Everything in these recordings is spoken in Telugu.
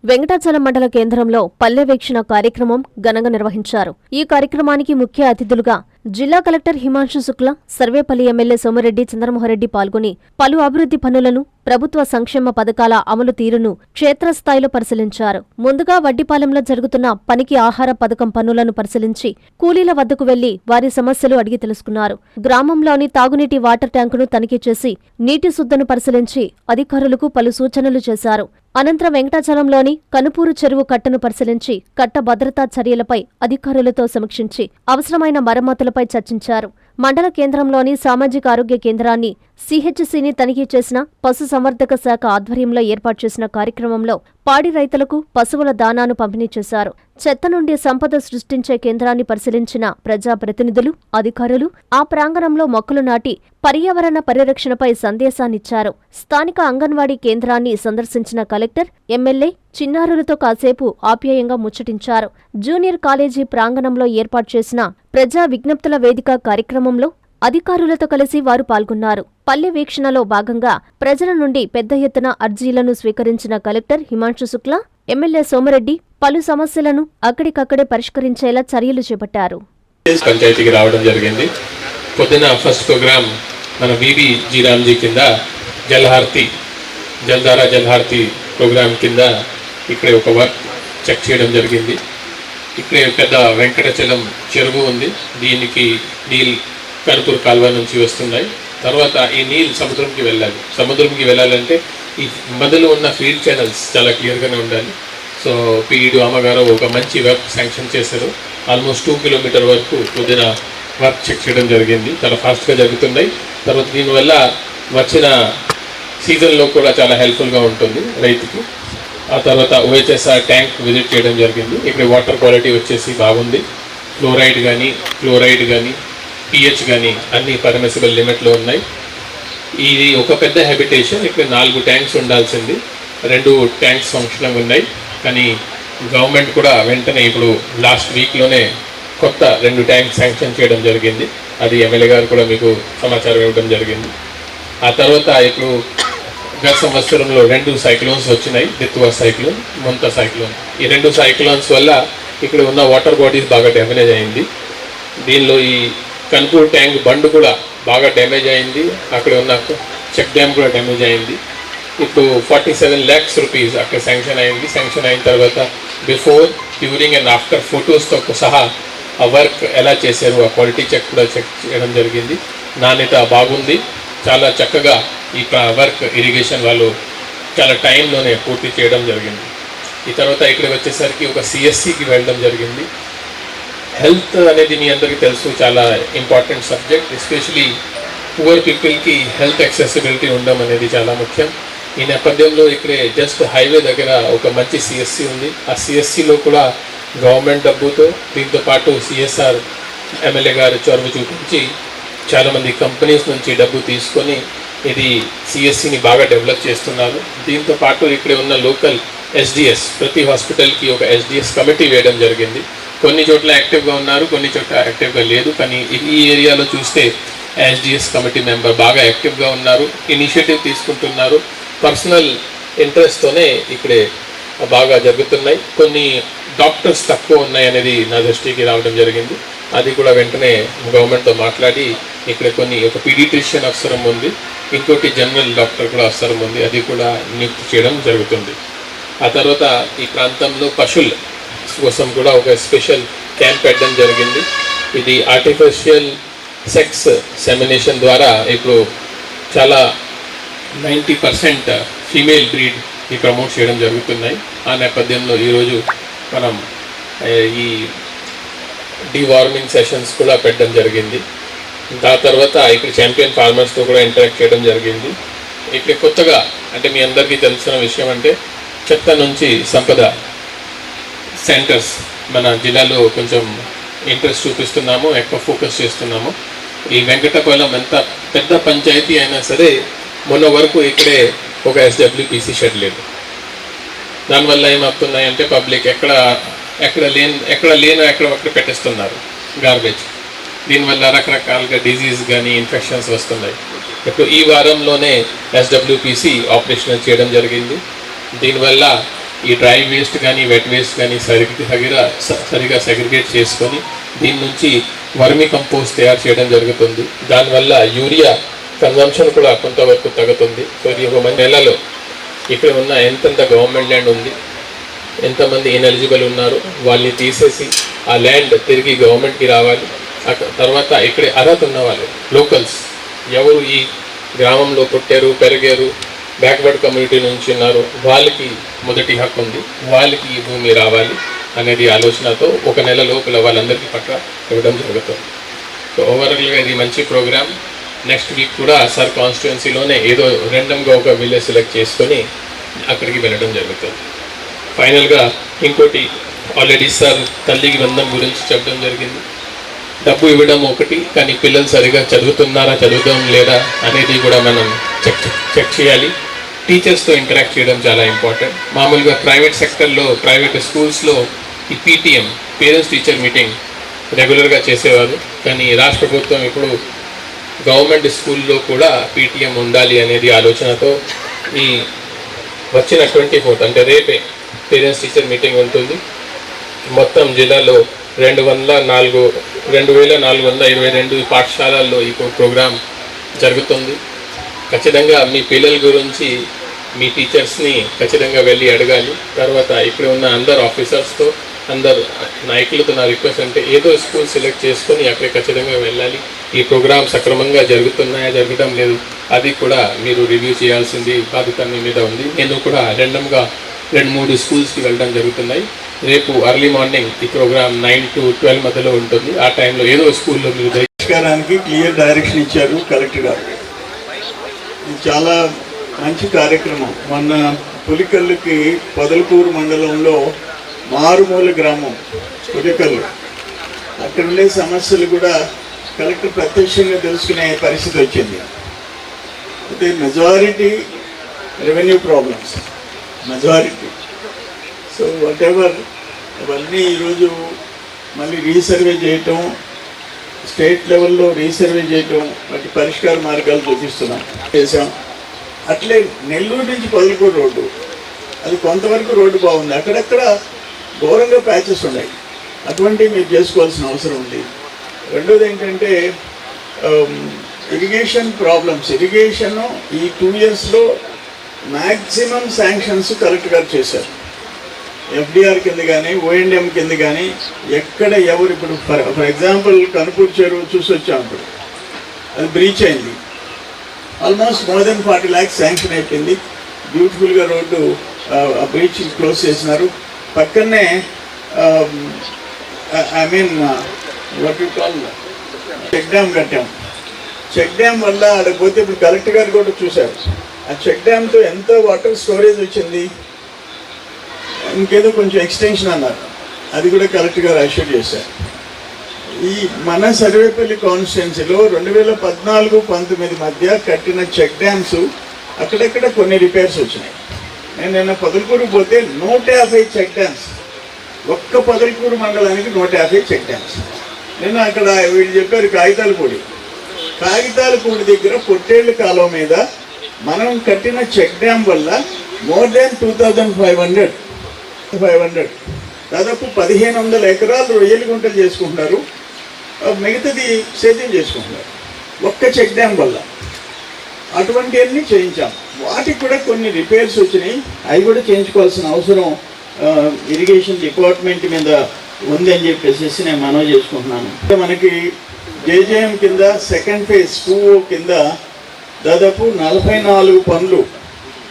వెంకటాచలం మండల కేంద్రంలో పల్లె వీక్షణ కార్యక్రమం ఘనంగా నిర్వహించారు. ఈ కార్యక్రమానికి ముఖ్య అతిథులుగా జిల్లా కలెక్టర్ హిమాంశు శుక్ల, సర్వేపల్లి ఎమ్మెల్యే సోమిరెడ్డి చంద్రమోహన్రెడ్డి పాల్గొని పలు అభివృద్ధి పనులను, ప్రభుత్వ సంక్షేమ పథకాల అమలు తీరును క్షేత్రస్థాయిలో పరిశీలించారు. ముందుగా వడ్డిపాలెంలో జరుగుతున్న పనికి ఆహార పథకం పనులను పరిశీలించి కూలీల వద్దకు వెళ్లి వారి సమస్యలు అడిగి తెలుసుకున్నారు. గ్రామంలోని తాగునీటి వాటర్ ట్యాంకును తనిఖీ చేసి నీటి శుద్ధను పరిశీలించి అధికారులకు పలు సూచనలు చేశారు. అనంతరం వెంకటాచలంలోని కనుపూరు చెరువు కట్టను పరిశీలించి కట్ట భద్రతా చర్యలపై అధికారులతో సమీక్షించి అవసరమైన మరమ్మతులపై చర్చించారు. మండల కేంద్రంలోని సామాజిక ఆరోగ్య కేంద్రాన్ని, సిహెచ్సిని తనిఖీ చేసిన పశుసంవర్ధక శాఖ ఆధ్వర్యంలో ఏర్పాటు చేసిన కార్యక్రమంలో పాడి రైతులకు పశువుల దానాను పంపిణీ చేశారు. చెత్త నుండి సంపద సృష్టించే కేంద్రాన్ని పరిశీలించిన ప్రజాప్రతినిధులు, అధికారులు ఆ ప్రాంగణంలో మొక్కలు నాటి పర్యావరణ పరిరక్షణపై సందేశాన్నిచ్చారు. స్థానిక అంగన్వాడీ కేంద్రాన్ని సందర్శించిన కలెక్టర్, ఎమ్మెల్యే చిన్నారులతో కాసేపు ఆప్యాయంగా ముచ్చటించారు. జూనియర్ కాలేజీ ప్రాంగణంలో ఏర్పాటు చేసిన ప్రజా విజ్ఞప్తుల వేదిక కార్యక్రమంలో అధికారులతో కలిసి వారు పాల్గొన్నారు. పల్లె వీక్షణలో భాగంగా ప్రజల నుండి పెద్ద ఎత్తున అర్జీలను స్వీకరించిన కలెక్టర్ హిమాంశు శుక్ల, ఎమ్మెల్యే సోమిరెడ్డి పలు సమస్యలను అక్కడికక్కడే పరిష్కరించేలా చర్యలు చేపట్టారు. పంచాయతీకి రావడం జరిగింది. పొద్దున ఫస్ట్ ప్రోగ్రామ్ మన వివి జీరామ్జీ కింద జల్ధారా జల్హారతి ప్రోగ్రామ్ కింద ఇక్కడే ఒక వర్క్ చెక్ చేయడం జరిగింది. ఇక్కడే పెద్ద వెంకటాచలం చెరువు ఉంది. దీనికి నీళ్ళు కనుపూరు కాలువ నుంచి వస్తున్నాయి. తర్వాత ఈ నీళ్ళు సముద్రంకి వెళ్ళాలంటే ఈ మధ్యలో ఉన్న ఫీల్డ్ ఛానల్స్ చాలా క్లియర్గానే ఉండాలి. సో పీఈడి అమ్మగారు ఒక మంచి వర్క్ శాంక్షన్ చేశారు. ఆల్మోస్ట్ 2 కిలోమీటర్ వరకు పొద్దున వర్క్ చెక్ చేయడం జరిగింది. చాలా ఫాస్ట్గా జరుగుతున్నాయి. తర్వాత దీనివల్ల వచ్చిన సీజన్లో కూడా చాలా హెల్ప్ఫుల్గా ఉంటుంది రైతుకు. ఆ తర్వాత ఓహెచ్ఎస్ఆర్ ట్యాంక్ విజిట్ చేయడం జరిగింది. ఇక్కడ వాటర్ క్వాలిటీ వచ్చేసి బాగుంది. క్లోరైడ్ కానీ పిహెచ్ కానీ అన్ని పర్మిసిబుల్ లిమిట్లో ఉన్నాయి. ఇది ఒక పెద్ద హ్యాబిటేషన్. ఇక్కడ 4 ట్యాంక్స్ ఉండాల్సింది. 2 ట్యాంక్స్ ఫంక్షనింగ్ ఉన్నాయి. కానీ గవర్నమెంట్ కూడా వెంటనే ఇప్పుడు లాస్ట్ వీక్లోనే కొత్త 2 ట్యాంక్స్ శాంక్షన్ చేయడం జరిగింది. అది ఎమ్మెల్యే గారు కూడా మీకు సమాచారం ఇవ్వడం జరిగింది. ఆ తర్వాత ఇప్పుడు గత సంవత్సరంలో 2 సైక్లోన్స్ వచ్చినాయి. Ditwah cyclone, Montha cyclone. ఈ 2 సైక్లోన్స్ వల్ల ఇక్కడ ఉన్న వాటర్ బాడీస్ బాగా డ్యామేజ్ అయింది. దీనిలో ఈ కన్పూర్ ట్యాంక్ బండ్ కూడా బాగా డ్యామేజ్ అయింది. అక్కడ ఉన్న చెక్ డ్యామ్ కూడా డ్యామేజ్ అయింది. ఇప్పుడు 47 lakhs rupees అక్కడ శాంక్షన్ అయింది. శాంక్షన్ అయిన తర్వాత బిఫోర్, డ్యూరింగ్ అండ్ ఆఫ్టర్ ఫొటోస్తో సహా ఆ వర్క్ ఎలా చేశారు, ఆ క్వాలిటీ చెక్ కూడా చెక్ చేయడం జరిగింది. నాణ్యత బాగుంది. చాలా చక్కగా ఈ వర్క్ ఇరిగేషన్ వాళ్ళు చాలా టైంలోనే పూర్తి చేయడం జరిగింది. ఈ తర్వాత ఇక్కడ వచ్చేసరికి ఒక సిఎస్సికి వెళ్ళడం జరిగింది. హెల్త్ అనేది మీ అందరికీ తెలుసు, చాలా ఇంపార్టెంట్ సబ్జెక్ట్. ఎస్పెషలీ పువర్ పీపుల్కి హెల్త్ యాక్సెసిబిలిటీ ఉండడం అనేది చాలా ముఖ్యం. ఈ నేపథ్యంలో ఇక్కడే జస్ట్ హైవే దగ్గర ఒక మంచి సిఎస్సి ఉంది. ఆ సిఎస్సిలో కూడా గవర్నమెంట్ డబ్బుతో, దీంతో పాటు సిఎస్ఆర్ ఎమ్మెల్యే గారు చొరవ చూపించి చాలామంది కంపెనీస్ నుంచి డబ్బు తీసుకొని ఇది సిఎస్సిని బాగా డెవలప్ చేస్తున్నారు. దీంతో పాటు ఇక్కడ ఉన్న లోకల్ ఎస్డిఎస్, ప్రతి హాస్పిటల్కి ఒక ఎస్డిఎస్ కమిటీ వేయడం జరిగింది. కొన్ని చోట్ల యాక్టివ్గా ఉన్నారు, కొన్ని చోట్ల యాక్టివ్గా లేదు. కానీ ఈ ఏరియాలో చూస్తే ఎస్డిఎస్ కమిటీ మెంబర్ బాగా యాక్టివ్గా ఉన్నారు, ఇనిషియేటివ్ తీసుకుంటున్నారు. పర్సనల్ ఇంట్రెస్ట్తోనే ఇక్కడే బాగా జరుగుతున్నాయి. కొన్ని డాక్టర్స్ తక్కువ ఉన్నాయి అనేది నా దృష్టికి రావడం జరిగింది. అది కూడా వెంటనే గవర్నమెంట్తో మాట్లాడి ఇక్కడ ఒక పీడియాట్రిషియన్ అవసరం ఉంది, ఇంకోటి జనరల్ డాక్టర్ కూడా అవసరం ఉంది. అది కూడా నియుక్తి చేయడం జరుగుతుంది. ఆ తర్వాత ఈ ప్రాంతంలో పశువుల కోసం కూడా ఒక స్పెషల్ క్యాంప్ పెట్టడం జరిగింది. ఇది ఆర్టిఫిషియల్ సెక్స్ సెమినేషన్ ద్వారా ఇప్పుడు చాలా 90% ఫీమేల్ బ్రీడ్ని ప్రమోట్ చేయడం జరుగుతున్నాయి. ఆ నేపథ్యంలో ఈరోజు మనం ఈ డివార్మింగ్ సెషన్స్ కూడా పెట్టడం జరిగింది. ఆ తర్వాత ఇక్కడ ఛాంపియన్ ఫార్మర్స్తో కూడా ఇంటరాక్ట్ చేయడం జరిగింది. ఇక్కడ కొత్తగా అంటే మీ అందరికీ తెలిసిన విషయం అంటే చెత్త నుంచి సంపద సెంటర్స్ మన జిల్లాలో కొంచెం ఇంట్రెస్ట్ చూపిస్తున్నాము, ఎక్కువ ఫోకస్ చేస్తున్నాము. ఈ వెంకటపాలెం ఎంత పెద్ద పంచాయతీ అయినా సరే మొన్న వరకు ఇక్కడే ఒక ఎస్డబ్ల్యూపీసీ షెడ్ లేదు. దానివల్ల ఏమవుతున్నాయంటే పబ్లిక్ ఎక్కడ పెట్టేస్తున్నారు గార్బేజ్. దీనివల్ల రకరకాలుగా డిజీజ్ కానీ ఇన్ఫెక్షన్స్ వస్తున్నాయి. ఇప్పుడు ఈ వారంలోనే ఎస్డబ్ల్యూపీసీ ఆపరేషనల్ చేయడం జరిగింది. దీనివల్ల ఈ డ్రై వేస్ట్ కానీ వెట్ వేస్ట్ కానీ సరిగా సెగ్రిగేట్ చేసుకొని దీని నుంచి వర్మి కంపోస్ట్ తయారు చేయడం జరుగుతుంది. దానివల్ల యూరియా కన్జంప్షన్ కూడా కొంతవరకు తగ్గుతుంది. సో ఇది ఒక మంచి నెలలో ఇక్కడ ఉన్న ఎంతెంత గవర్నమెంట్ ల్యాండ్ ఉంది, ఎంతమంది ఇన్ఎలిజిబుల్ ఉన్నారు, వాళ్ళని తీసేసి ఆ ల్యాండ్ తిరిగి గవర్నమెంట్కి రావాలి. తర్వాత ఇక్కడ అర్హత ఉన్న వాళ్ళు లోకల్స్ ఎవరు ఈ గ్రామంలో పుట్టారు పెరిగారు బ్యాక్వర్డ్ కమ్యూనిటీ నుంచి ఉన్నారు వాళ్ళకి మొదటి హక్కు ఉంది, వాళ్ళకి ఈ భూమి రావాలి అనేది ఆలోచనతో ఒక నెల లోపల వాళ్ళందరికీ పట్ల ఇవ్వడం జరుగుతుంది. సో ఓవరాల్గా ఇది మంచి ప్రోగ్రామ్. నెక్స్ట్ వీక్ కూడా సార్ కాన్స్టిట్యున్సీలోనే ఏదో ర్యాండమ్గా ఒక విలేజ్ సెలెక్ట్ చేసుకొని అక్కడికి వెళ్ళడం జరుగుతుంది. ఫైనల్గా ఇంకోటి ఆల్రెడీ సార్ తల్లికి వందం గురించి చెప్పడం జరిగింది. డబ్బు ఇవ్వడం ఒకటి, కానీ పిల్లలు సరిగా చదువుతున్నారా చదువుతాం లేదా అనేది కూడా మనం చెక్ చేయాలి. టీచర్స్తో ఇంటరాక్ట్ చేయడం చాలా ఇంపార్టెంట్. మామూలుగా ప్రైవేట్ సెక్టర్లో ప్రైవేట్ స్కూల్స్లో ఈ పీటీఎం పేరెంట్స్ టీచర్ మీటింగ్ రెగ్యులర్గా చేసేవారు, కానీ రాష్ట్ర ప్రభుత్వం ఇప్పుడు గవర్నమెంట్ స్కూల్లో కూడా పీటీఎం ఉండాలి అనేది ఆలోచనతో ఈ వచ్చిన 24th అంటే రేపే పేరెంట్స్ టీచర్ మీటింగ్ ఉంటుంది. మొత్తం జిల్లాలో 2422 పాఠశాలల్లో ఈ ప్రోగ్రాం జరుగుతుంది. ఖచ్చితంగా మీ పిల్లల గురించి మీ టీచర్స్ని ఖచ్చితంగా వెళ్ళి అడగాలి. తర్వాత ఇక్కడ ఉన్న అందరు ఆఫీసర్స్తో అందరు నాయకులతో నా రిక్వెస్ట్ అంటే ఏదో స్కూల్ సెలెక్ట్ చేసుకొని అక్కడికి ఖచ్చితంగా వెళ్ళాలి. ఈ ప్రోగ్రామ్ సక్రమంగా జరుగుతున్నాయా జరగడం లేదు అది కూడా మీరు రివ్యూ చేయాల్సింది బాధ్యత మీ మీద ఉంది. నేను కూడా ర్యాండమ్గా 2-3 స్కూల్స్కి వెళ్ళడం జరుగుతున్నాయి. రేపు అర్లీ మార్నింగ్ ఈ ప్రోగ్రామ్ 9 to 12 మధ్యలో ఉంటుంది. ఆ టైంలో ఏదో స్కూల్లో మీరు పరిష్కారానికి క్లియర్ డైరెక్షన్ ఇచ్చారు కలెక్టర్ గారు. ఇది చాలా మంచి కార్యక్రమం. మొన్న పులికల్లుకి పొదలకూరు మండలంలో మారుమూల గ్రామం పులికల్లు, అక్కడ ఉండే సమస్యలు కూడా కలెక్టర్ ప్రత్యక్షంగా తెలుసుకునే పరిస్థితి వచ్చింది. అయితే majority revenue problems majority. So what ever అవన్నీ ఈరోజు మళ్ళీ రీసర్వే చేయటం, స్టేట్ లెవెల్లో రీసర్వే చేయటం, వాటి పరిష్కార మార్గాలు చేసాం. అట్లే నెల్లూరు నుంచి పొదలకూరు రోడ్డు అది కొంతవరకు రోడ్డు బాగుంది, అక్కడక్కడ ఘోరంగా ప్యాచెస్ ఉన్నాయి, అటువంటివి మీరు చేసుకోవాల్సిన అవసరం ఉంది. రెండోది ఏంటంటే ఇరిగేషన్ ప్రాబ్లమ్స్. ఇరిగేషన్ ఈ 2 yearsలో మ్యాక్సిమం శాంక్షన్స్ కలెక్టర్ గారు చేశారు. ఎఫ్డిఆర్ కింద కానీ ఓఎండ్ఎం కింద కానీ ఎక్కడ ఎవరు ఇప్పుడు ఫర్ ఎగ్జాంపుల్ కనుపూర్ చెరువు చూసి వచ్చాం, ఇప్పుడు అది బ్రీచ్ అయింది, almost more than 40 lakhs sanction అయిపోయింది. బ్యూటిఫుల్గా రోడ్డు ఆ బ్రీచ్ క్లోజ్ చేసినారు. పక్కనే I mean what you call check dam కట్టాం. చెక్ డ్యామ్ వల్ల అక్కడికి పోతే ఇప్పుడు కలెక్టర్ గారు కూడా చూశారు, ఆ చెక్ డ్యామ్తో ఎంత వాటర్ స్టోరేజ్ వచ్చింది, ఇంకేదో కొంచెం ఎక్స్టెన్షన్ అన్నారు, అది కూడా కలెక్టర్ గారు అష్యూర్ చేశారు. ఈ మన సర్వేపల్లి కాన్స్టిట్యున్సీలో 2014-19 మధ్య కట్టిన చెక్ డ్యామ్స్ అక్కడక్కడ కొన్ని రిపేర్స్ వచ్చినాయి. నేను నిన్న పొదలకూరు పోతే 150 చెక్ డ్యామ్స్, ఒక్క పొదలకూరు మండలానికి 150 చెక్ డ్యామ్స్. నిన్న అక్కడ వీళ్ళు చెప్పారు కాగితాలపూడి దగ్గర పొట్టేళ్ళు కాలువ మీద మనం కట్టిన చెక్ డ్యామ్ వల్ల more than 2,500 దాదాపు 1,500 ఎకరాలు రొయ్యలు గుంటలు చేసుకుంటున్నారు, మిగతాది సేద్యం చేసుకుంటున్నారు ఒక్క చెక్ డ్యామ్ వల్ల. అటువంటివన్నీ చేయించాం. వాటికి కూడా కొన్ని రిపేర్స్ వచ్చినాయి, అవి కూడా చేయించుకోవాల్సిన అవసరం ఇరిగేషన్ డిపార్ట్మెంట్ మీద ఉందని చెప్పేసి నేను మనవి చేసుకుంటున్నాను. మనకి జేజేఎం కింద సెకండ్ ఫేజ్ 2 కింద దాదాపు 44 పనులు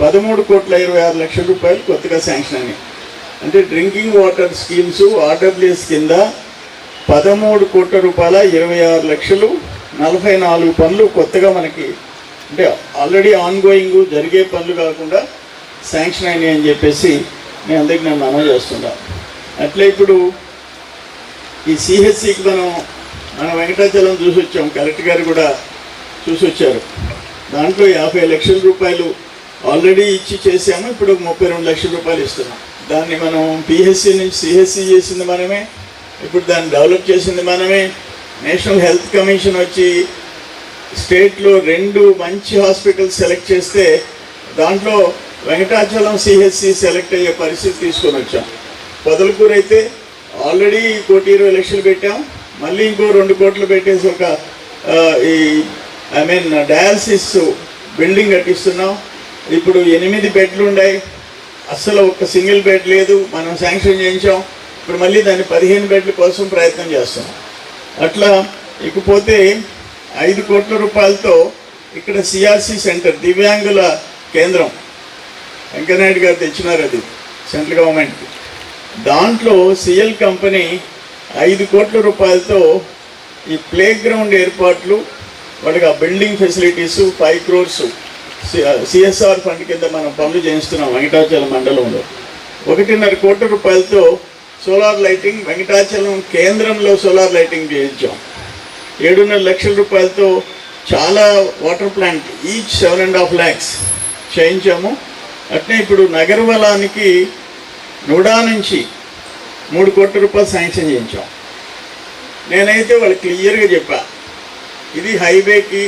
13,26,00,000 రూపాయలు కొత్తగా శాంక్షన్ అయినాయి. అంటే డ్రింకింగ్ వాటర్ స్కీమ్స్ ఆర్డబ్ల్యూఎస్ కింద 13,26,00,000 44 పనులు కొత్తగా మనకి, అంటే ఆల్రెడీ ఆన్గోయింగ్ జరిగే పనులు కాకుండా శాంక్షన్ అయినాయి అని చెప్పేసి నేను అందరికీ నేను మనవి చేస్తున్నాను. అట్లా ఇప్పుడు ఈ సిహెచ్సికి మనం వెంకటాచలం చూసి వచ్చాం, కలెక్టర్ గారు కూడా చూసి వచ్చారు. దాంట్లో 50 లక్షల రూపాయలు ఆల్రెడీ ఇచ్చి చేసాము, ఇప్పుడు 32 లక్షల రూపాయలు ఇస్తున్నాం. దాన్ని మనం పిహెచ్సి నుంచి సిహెచ్సి చేసింది మనమే, ఇప్పుడు దాన్ని డెవలప్ చేసింది మనమే. నేషనల్ హెల్త్ కమిషన్ వచ్చి స్టేట్లో 2 మంచి హాస్పిటల్స్ సెలెక్ట్ చేస్తే దాంట్లో వెంకటాచలం సిహెచ్సి సెలెక్ట్ అయ్యే పరిస్థితి తీసుకొని వచ్చాం. పొదలకూరు అయితే ఆల్రెడీ 1,20,00,000 పెట్టాం, మళ్ళీ ఇంకో 2 కోట్లు పెట్టేసి ఒక డయాలసిస్ బిల్డింగ్ కట్టిస్తున్నాం. ఇప్పుడు 8 బెడ్లు ఉన్నాయి, అస్సలు ఒక సింగిల్ బెడ్ లేదు, మనం శాంక్షన్ చేయించాం. ఇప్పుడు మళ్ళీ దాన్ని 15 బెడ్ల కోసం ప్రయత్నం చేస్తున్నాం. అట్లా ఇకపోతే 5 కోట్ల రూపాయలతో ఇక్కడ సిఆర్సి సెంటర్ దివ్యాంగుల కేంద్రం వెంకయ్యనాయుడు గారు తెచ్చినారు, అది సెంట్రల్ గవర్నమెంట్. దాంట్లో సిఎల్ కంపెనీ 5 కోట్ల రూపాయలతో ఈ ప్లే గ్రౌండ్ ఏర్పాట్లు, వాళ్ళకి ఆ building facilities 5 crores CSR fund కింద మనం పనులు చేయిస్తున్నాం వెంకటాచలం మండలంలో. 1.5 కోట్ల రూపాయలతో సోలార్ లైటింగ్ వెంకటాచలం కేంద్రంలో సోలార్ లైటింగ్ చేయించాం. 7.5 లక్షల రూపాయలతో చాలా వాటర్ ప్లాంట్ ఈచ్ 7.5 lakhs చేయించాము. అట్నే ఇప్పుడు నగరవలానికి నుడా నుంచి 3 కోట్ల రూపాయలు శాంక్షన్ చేయించాం. నేనైతే వాళ్ళకి క్లియర్గా చెప్పా, ఇది హైవేకి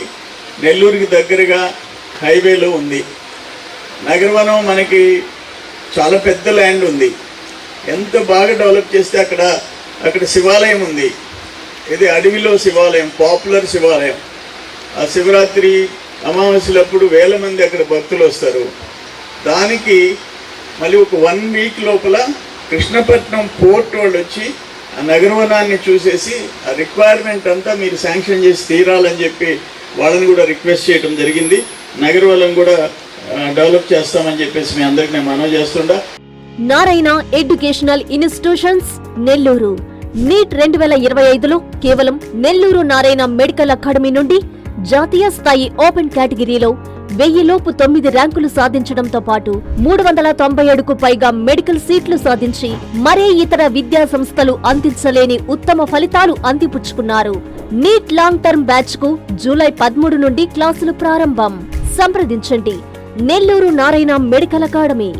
నెల్లూరుకి దగ్గరగా హైవేలో ఉంది. నగరవనం మనకి చాలా పెద్ద ల్యాండ్ ఉంది, ఎంత బాగా డెవలప్ చేస్తే అక్కడ శివాలయం ఉంది. ఇది అడవిలో శివాలయం, పాపులర్ శివాలయం. ఆ శివరాత్రి అమావాస్యలప్పుడు వేల మంది అక్కడ భక్తులు వస్తారు. దానికి మళ్ళీ ఒక 1 week లోపల కృష్ణపట్నం పోర్ట్ వాళ్ళు వచ్చి ఆ నగరవనాన్ని చూసేసి ఆ రిక్వైర్మెంట్ అంతా మీరు శాంక్షన్ చేసి తీరాలని చెప్పి వాళ్ళని కూడా రిక్వెస్ట్ చేయడం జరిగింది. నగరవనం కూడా డెవలప్ చేస్తామని చెప్పేసి మీ అందరికి నేను మనవి చేస్తుండా. Narayana educational institutions Nellore NEET 2025లో కేవలం నెల్లూరు నారాయణ మెడికల్ అకాడమీ నుండి జాతీయ స్థాయి ఓపెన్ కేటగిరీలో 1000 లోపు 9 ర్యాంకులు సాధించడంతో పాటు 397కు పైగా మెడికల్ సీట్లు సాధించి మరే ఇతర విద్యా సంస్థలు అందించలేని ఉత్తమ ఫలితాలు అందిపుచ్చుకున్నారు. నీట్ లాంగ్ టర్మ్ బ్యాచ్ కు జూలై 13 నుండి క్లాసులు ప్రారంభం. సంప్రదించండి నెల్లూరు నారాయణ మెడికల్ అకాడమీ.